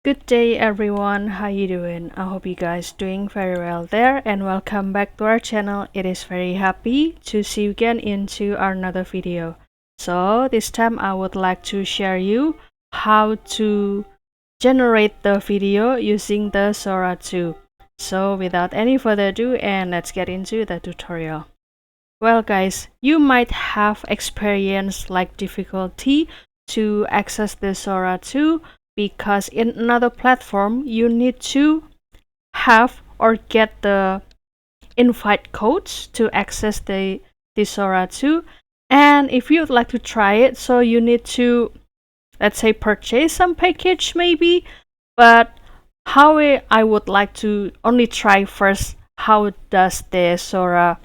Good day everyone, how you doing? I hope you guys doing very well there and welcome back to our channel. It is very happy to see you again into another video. So this time I would like to share you how to generate the video using the Sora 2. So without any further ado, and let's get into the tutorial. Well guys, you might have experienced like difficulty to access the Sora 2 because in another platform you need to have or get the invite codes to access the Sora 2. And if you'd like to try it, so you need to, let's say, purchase some package maybe. But how I would like to only try first how does the Sora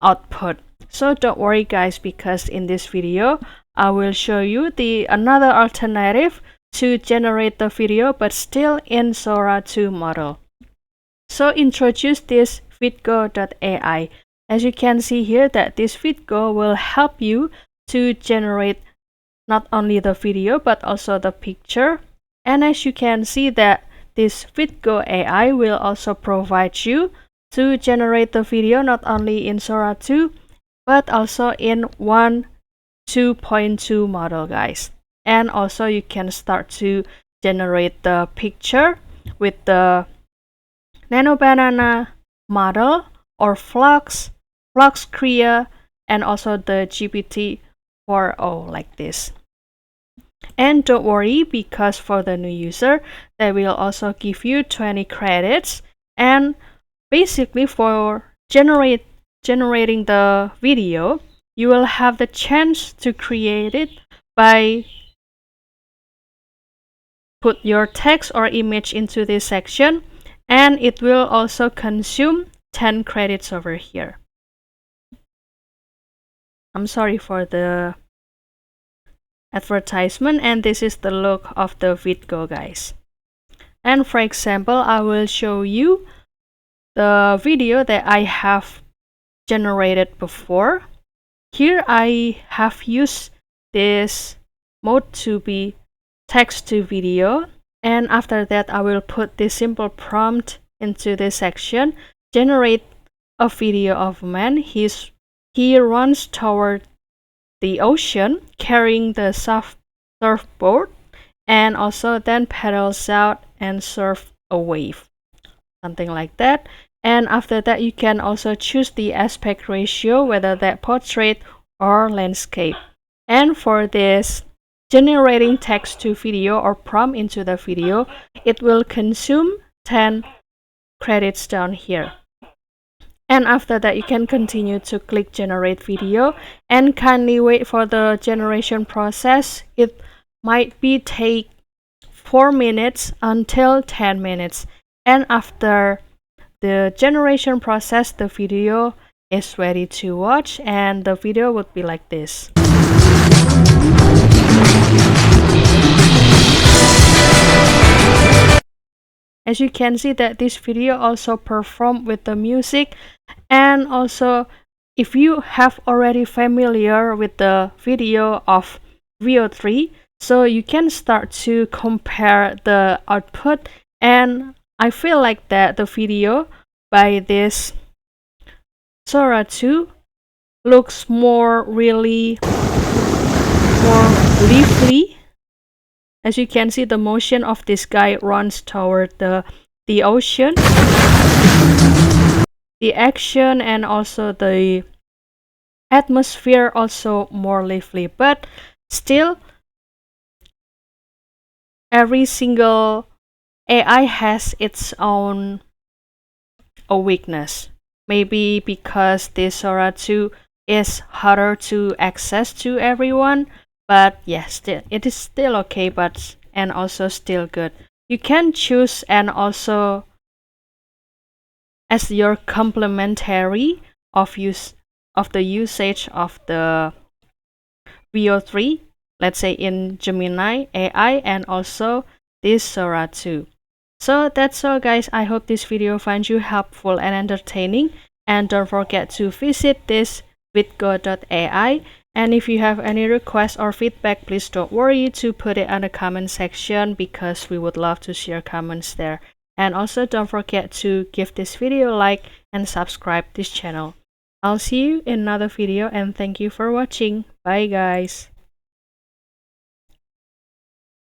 output. So don't worry guys, because in this video I will show you the another alternative to generate the video but still in Sora 2 model. So introduce this vidgo.ai. As you can see here that this vidgo will help you to generate not only the video but also the picture. And as you can see that this vidgo AI will also provide you to generate the video not only in Sora 2 but also in 1.2.2 model guys. And also you can start to generate the picture with the Nano Banana model or Flux Crea, and also the GPT 4.0 like this. And don't worry, because for the new user they will also give you 20 credits. And basically for generating the video, you will have the chance to create it by put your text or image into this section, and it will also consume 10 credits over here. I'm sorry for the advertisement, and this is the look of the vidgo guys. And for example, I will show you the video that I have generated before. Here I have used this mode to be text to video, and after that I will put this simple prompt into this section. Generate a video of a man. He runs toward the ocean carrying the surfboard, and also then pedals out and surf a wave, something like that. And after that you can also choose the aspect ratio, whether that portrait or landscape. And for this generating text to video or prompt into the video, it will consume 10 credits down here. And after that you can continue to click generate video and kindly wait for the generation process. It might be take 4 minutes until 10 minutes. And after the generation process, the video is ready to watch, and the video would be like this. As you can see that this video also performed with the music. And also if you have already familiar with the video of Veo 3, so you can start to compare the output. And I feel like that the video by this Sora 2 looks more lively. As you can see, the motion of this guy runs toward the ocean. The action and also the atmosphere also more lively, but still every single AI has its own weakness. Maybe because this Sora 2 is harder to access to everyone, but yes, it is still okay, but and also still good. You can choose and also as your complementary of the usage of the Veo 3, let's say in Gemini AI and also this Sora 2. So that's all guys. I hope this video finds you helpful and entertaining, and don't forget to visit this vidgo.ai And if you have any requests or feedback, please don't worry to put it on the comment section because we would love to share comments there. And also don't forget to give this video a like and subscribe this channel. I'll see you in another video and thank you for watching. Bye guys.